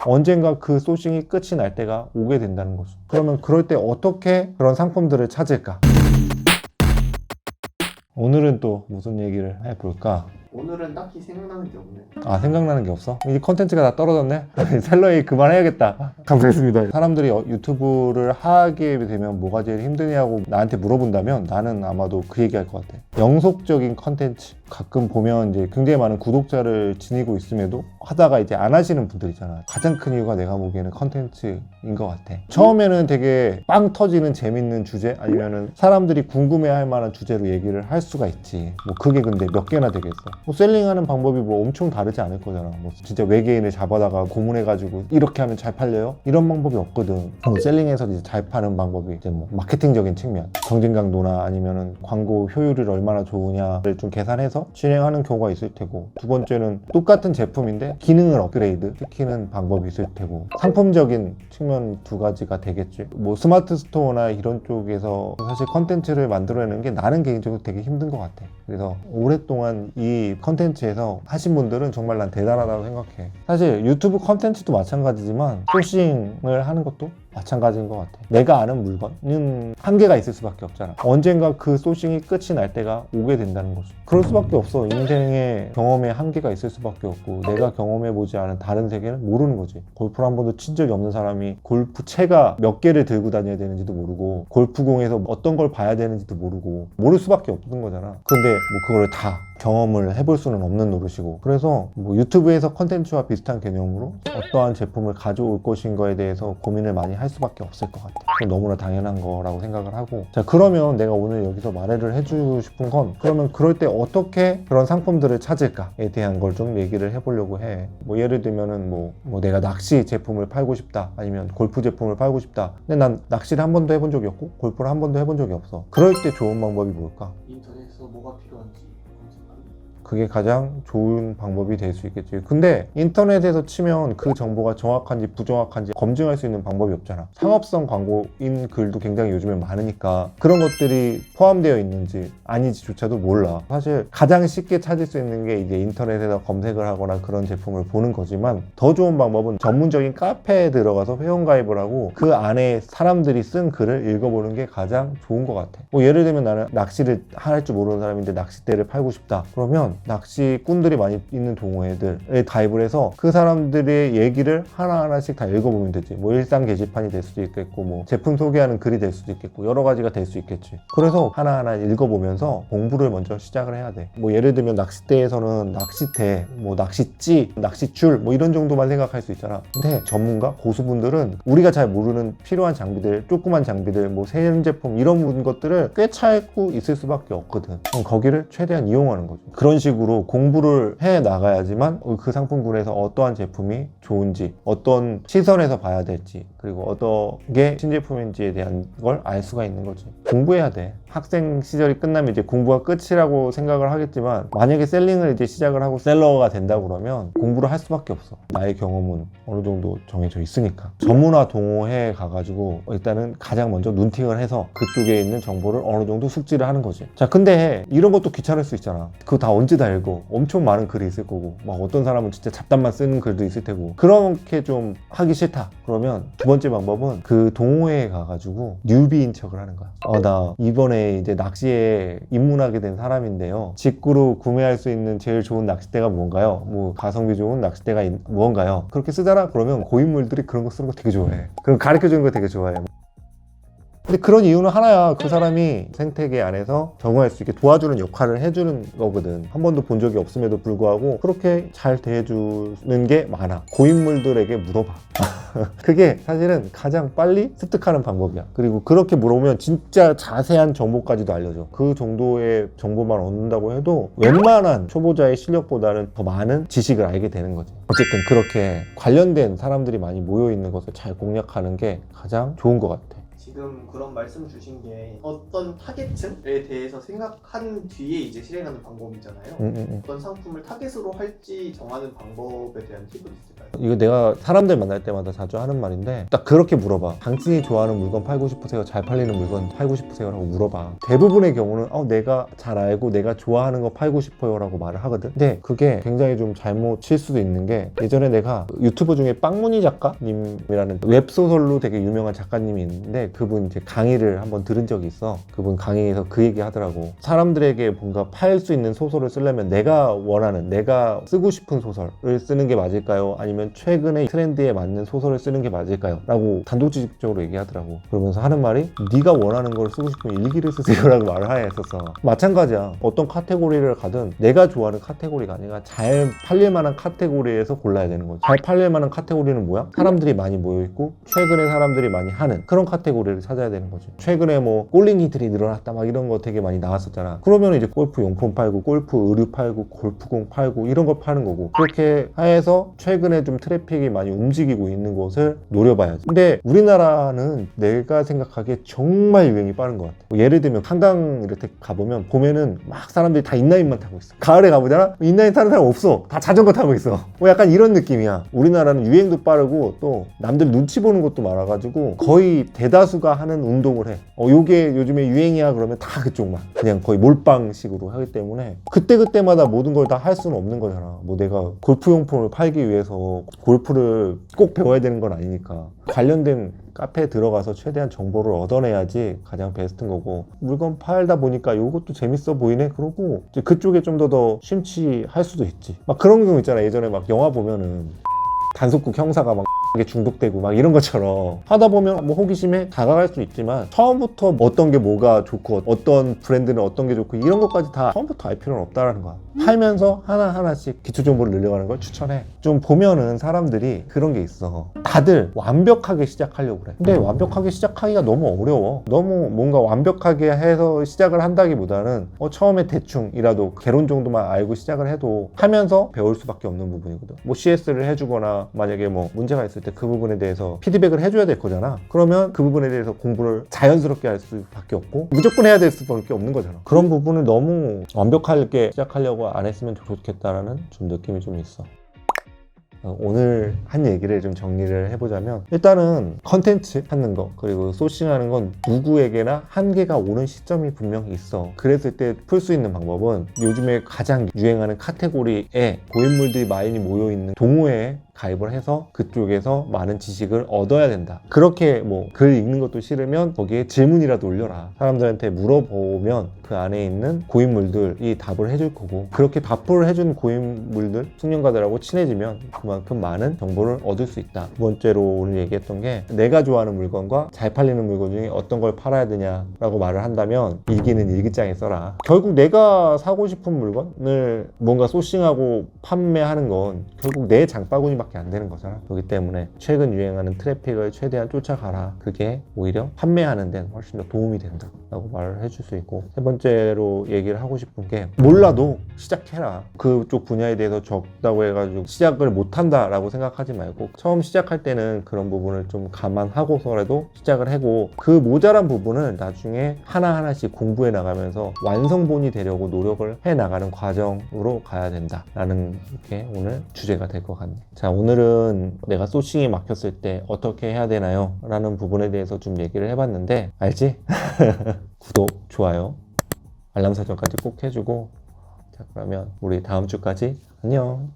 언젠가 그 소싱이 끝이 날 때가 오게 된다는 거죠. 그러면 그럴 때 어떻게 그런 상품들을 찾을까? 오늘은 또 무슨 얘기를 해볼까? 오늘은 딱히 생각나는 게 없네. 아, 생각나는 게 없어? 이제 컨텐츠가 다 떨어졌네? 셀러 얘기 그만해야겠다. 감사했습니다. 사람들이 유튜브를 하게 되면 뭐가 제일 힘드냐고 나한테 물어본다면 나는 아마도 그 얘기할 것 같아. 영속적인 컨텐츠. 가끔 보면 이제 굉장히 많은 구독자를 지니고 있음에도 하다가 이제 안 하시는 분들 있잖아. 가장 큰 이유가 내가 보기에는 컨텐츠인 것 같아. 처음에는 되게 빵 터지는 재밌는 주제 아니면은 사람들이 궁금해할 만한 주제로 얘기를 할 수가 있지. 뭐 그게 근데 몇 개나 되겠어. 뭐 셀링하는 방법이 뭐 엄청 다르지 않을 거잖아. 뭐 진짜 외계인을 잡아다가 고문해가지고 이렇게 하면 잘 팔려요? 이런 방법이 없거든. 뭐 셀링에서 이제 잘 파는 방법이 이제 뭐 마케팅적인 측면, 경쟁 강도나 아니면은 광고 효율이 얼마나 좋으냐를 좀 계산해서 진행하는 경우가 있을 테고, 두 번째는 똑같은 제품인데 기능을 업그레이드 시키는 방법이 있을 테고, 상품적인 측면 두 가지가 되겠지. 뭐 스마트 스토어나 이런 쪽에서 사실 컨텐츠를 만들어내는 게 나는 개인적으로 되게 힘든 것 같아. 그래서 오랫동안 이 컨텐츠에서 하신 분들은 정말 난 대단하다고 생각해. 사실 유튜브 컨텐츠도 마찬가지지만 소싱을 하는 것도 마찬가지인 것 같아. 내가 아는 물건은 한계가 있을 수밖에 없잖아. 언젠가 그 소싱이 끝이 날 때가 오게 된다는 거죠. 그럴 수밖에 없어. 인생의 경험에 한계가 있을 수밖에 없고, 내가 경험해보지 않은 다른 세계는 모르는 거지. 골프를 한 번도 친 적이 없는 사람이 골프채가 몇 개를 들고 다녀야 되는지도 모르고, 골프공에서 어떤 걸 봐야 되는지도 모르고, 모를 수밖에 없는 거잖아. 근데 뭐 그거를 다 경험을 해볼 수는 없는 노릇이고, 그래서 뭐 유튜브에서 컨텐츠와 비슷한 개념으로 어떠한 제품을 가져올 것인 거에 대해서 고민을 많이 할 수밖에 없을 것 같아. 그건 너무나 당연한 거라고 생각을 하고, 자, 그러면 내가 오늘 여기서 말을 해주고 싶은 건, 그러면 그럴 때 어떻게 그런 상품들을 찾을까에 대한 걸 좀 얘기를 해보려고 해. 뭐 예를 들면은 뭐 내가 낚시 제품을 팔고 싶다, 아니면 골프 제품을 팔고 싶다. 근데 난 낚시를 한 번도 해본 적이 없고 골프를 한 번도 해본 적이 없어. 그럴 때 좋은 방법이 뭘까? 인터넷에서 뭐가 필요한지 검색하는. 그게 가장 좋은 방법이 될 수 있겠지. 근데 인터넷에서 치면 그 정보가 정확한지 부정확한지 검증할 수 있는 방법이 없잖아. 상업성 광고인 글도 굉장히 요즘에 많으니까 그런 것들이 포함되어 있는지 아닌지조차도 몰라. 사실 가장 쉽게 찾을 수 있는 게 이제 인터넷에서 검색을 하거나 그런 제품을 보는 거지만, 더 좋은 방법은 전문적인 카페에 들어가서 회원가입을 하고 그 안에 사람들이 쓴 글을 읽어보는 게 가장 좋은 것 같아. 뭐 예를 들면 나는 낚시를 할 줄 모르는 사람인데 낚싯대를 팔고 싶다. 그러면 낚시꾼들이 많이 있는 동호회들에 가입을 해서 그 사람들의 얘기를 하나하나씩 다 읽어보면 되지. 뭐 일상 게시판이 될 수도 있겠고, 뭐 제품 소개하는 글이 될 수도 있겠고, 여러 가지가 될 수 있겠지. 그래서 하나하나 읽어보면서 공부를 먼저 시작을 해야 돼. 뭐 예를 들면 낚싯대에서는 낚싯대, 뭐 낚싯지, 낚싯줄 뭐 이런 정도만 생각할 수 있잖아. 근데 전문가, 고수분들은 우리가 잘 모르는 필요한 장비들, 조그만 장비들, 뭐 새 제품 이런 것들을 꽤 찾고 있을 수밖에 없거든. 그럼 거기를 최대한 이용하는 거죠. 그런 식으로 공부를 해 나가야지만 그 상품군에서 어떠한 제품이 좋은지, 어떤 시선에서 봐야 될지, 그리고 어떤 게 신제품인지에 대한 걸 알 수가 있는 거지. 공부해야 돼. 학생 시절이 끝나면 이제 공부가 끝이라고 생각을 하겠지만, 만약에 셀링을 이제 시작을 하고 셀러가 된다 그러면 공부를 할 수밖에 없어. 나의 경험은 어느 정도 정해져 있으니까. 전문화 동호회에 가가지고 일단은 가장 먼저 눈팅을 해서 그쪽에 있는 정보를 어느 정도 숙지를 하는 거지. 자, 근데 이런 것도 귀찮을 수 있잖아. 그거 다 언제 다 읽어. 엄청 많은 글이 있을 거고, 막 어떤 사람은 진짜 잡담만 쓰는 글도 있을 테고, 그렇게 좀 하기 싫다 그러면 두 번째 방법은 그 동호회에 가가지고 뉴비인 척을 하는 거야. 나 이번에 이제 낚시에 입문하게 된 사람인데요, 직구로 구매할 수 있는 제일 좋은 낚싯대가 뭔가요? 뭐 가성비 좋은 낚싯대가 뭔가요? 그렇게 쓰잖아. 그러면 고인물들이 그런 거 쓰는 거 되게 좋아해. 그럼 가르쳐주는 거 되게 좋아해. 근데 그런 이유는 하나야. 그 사람이 생태계 안에서 적응할 수 있게 도와주는 역할을 해주는 거거든. 한 번도 본 적이 없음에도 불구하고 그렇게 잘 대해주는 게 많아. 고인물들에게 물어봐. 그게 사실은 가장 빨리 습득하는 방법이야. 그리고 그렇게 물어보면 진짜 자세한 정보까지도 알려줘. 그 정도의 정보만 얻는다고 해도 웬만한 초보자의 실력보다는 더 많은 지식을 알게 되는 거지. 어쨌든 그렇게 관련된 사람들이 많이 모여있는 것을 잘 공략하는 게 가장 좋은 것 같아. 지금 그런 말씀 주신 게 어떤 타겟층에 대해서 생각한 뒤에 이제 실행하는 방법이잖아요. 어떤 상품을 타겟으로 할지 정하는 방법에 대한 팁은 있을까요? 이거 내가 사람들 만날 때마다 자주 하는 말인데 딱 그렇게 물어봐. 당신이 좋아하는 물건 팔고 싶으세요? 잘 팔리는 물건 팔고 싶으세요? 라고 물어봐. 대부분의 경우는 내가 잘 알고 내가 좋아하는 거 팔고 싶어요 라고 말을 하거든. 근데 그게 굉장히 좀 잘못 칠 수도 있는 게, 예전에 내가 유튜버 중에 빵무늬 작가님이라는 웹소설로 되게 유명한 작가님이 있는데 그분 이제 강의를 한번 들은 적이 있어. 그분 강의에서 그 얘기 하더라고. 사람들에게 뭔가 팔 수 있는 소설을 쓰려면 내가 원하는, 내가 쓰고 싶은 소설을 쓰는 게 맞을까요? 아니면 최근의 트렌드에 맞는 소설을 쓰는 게 맞을까요? 라고 단도직입적으로 얘기하더라고. 그러면서 하는 말이, 네가 원하는 걸 쓰고 싶으면 일기를 쓰세요 라고 말을 하야 했었어. 마찬가지야. 어떤 카테고리를 가든 내가 좋아하는 카테고리가 아니라 잘 팔릴 만한 카테고리에서 골라야 되는 거지. 잘 팔릴 만한 카테고리는 뭐야? 사람들이 많이 모여있고 최근에 사람들이 많이 하는 그런 카테고리를 찾아야 되는 거지. 최근에 뭐 꼴링이들이 늘어났다 막 이런 거 되게 많이 나왔었잖아. 그러면 이제 골프 용품 팔고 골프 의류 팔고 골프공 팔고 이런 걸 파는 거고, 그렇게 해서 최근에 좀 트래픽이 많이 움직이고 있는 곳을 노려봐야지. 근데 우리나라는 내가 생각하기에 정말 유행이 빠른 것 같아. 뭐 예를 들면 한강 이렇게 가보면 봄에는 막 사람들이 다 인라인만 타고 있어. 가을에 가보잖아? 인라인 타는 사람 없어. 다 자전거 타고 있어. 뭐 약간 이런 느낌이야. 우리나라는 유행도 빠르고 또 남들 눈치 보는 것도 많아가지고 거의 대다수가 하는 운동을 해. 요게 요즘에 유행이야 그러면 다 그쪽만 그냥 거의 몰빵식으로 하기 때문에 그때그때마다 모든 걸 다 할 수는 없는 거잖아. 뭐 내가 골프용품을 팔기 위해서 골프를 꼭 배워야 되는 건 아니니까 관련된 카페에 들어가서 최대한 정보를 얻어내야지 가장 베스트인 거고, 물건 팔다 보니까 이것도 재밌어 보이네 그러고 이제 그쪽에 좀 더 심취할 수도 있지. 막 그런 경우 있잖아. 예전에 막 영화 보면은 단속국 형사가 막 게 중독되고 막 이런 것처럼 하다 보면 뭐 호기심에 다가갈 수 있지만, 처음부터 어떤 게 뭐가 좋고 어떤 브랜드는 어떤 게 좋고 이런 것까지 다 처음부터 알 필요는 없다라는 거야. 팔면서 하나하나씩 기초 정보를 늘려가는 걸 추천해. 좀 보면은 사람들이 그런 게 있어. 다들 완벽하게 시작하려고 그래. 근데 완벽하게 시작하기가 너무 어려워. 너무 뭔가 완벽하게 해서 시작을 한다기보다는 처음에 대충이라도 개론 정도만 알고 시작을 해도 하면서 배울 수밖에 없는 부분이거든. 뭐 CS를 해주거나 만약에 뭐 문제가 있을 때 그 부분에 대해서 피드백을 해줘야 될 거잖아. 그러면 그 부분에 대해서 공부를 자연스럽게 할 수밖에 없고 무조건 해야 될 수밖에 없는 거잖아. 그런 부분을 너무 완벽하게 시작하려고 안 했으면 좋겠다라는 좀 느낌이 좀 있어. 오늘 한 얘기를 좀 정리를 해보자면, 일단은 컨텐츠 찾는 거 그리고 소싱하는 건 누구에게나 한계가 오는 시점이 분명히 있어. 그랬을 때 풀 수 있는 방법은 요즘에 가장 유행하는 카테고리에 고인물들이 많이 모여있는 동호회에 가입을 해서 그쪽에서 많은 지식을 얻어야 된다. 그렇게 뭐 글 읽는 것도 싫으면 거기에 질문이라도 올려라. 사람들한테 물어보면 그 안에 있는 고인물들이 답을 해줄 거고, 그렇게 답을 해준 고인물들, 숙련가들하고 친해지면 그만큼 많은 정보를 얻을 수 있다. 두 번째로 오늘 얘기했던 게, 내가 좋아하는 물건과 잘 팔리는 물건 중에 어떤 걸 팔아야 되냐라고 말을 한다면 일기는 일기장에 써라. 결국 내가 사고 싶은 물건을 뭔가 소싱하고 판매하는 건 결국 내 장바구니밖에 안 되는 거잖아. 그렇기 때문에 최근 유행하는 트래픽을 최대한 쫓아가라. 그게 오히려 판매하는 데는 훨씬 더 도움이 된다 라고 말을 해줄 수 있고, 세 번째로 얘기를 하고 싶은 게, 몰라도 시작해라. 그쪽 분야에 대해서 적다고 해가지고 시작을 못한다 라고 생각하지 말고, 처음 시작할 때는 그런 부분을 좀 감안하고서라도 시작을 하고, 그 모자란 부분을 나중에 하나하나씩 공부해 나가면서 완성본이 되려고 노력을 해 나가는 과정으로 가야 된다 라는 게 오늘 주제가 될 것 같네. 자, 오늘은 내가 소싱이 막혔을 때 어떻게 해야 되나요? 라는 부분에 대해서 좀 얘기를 해봤는데, 알지? 구독, 좋아요, 알람 설정까지 꼭 해주고, 자, 그러면 우리 다음 주까지 안녕.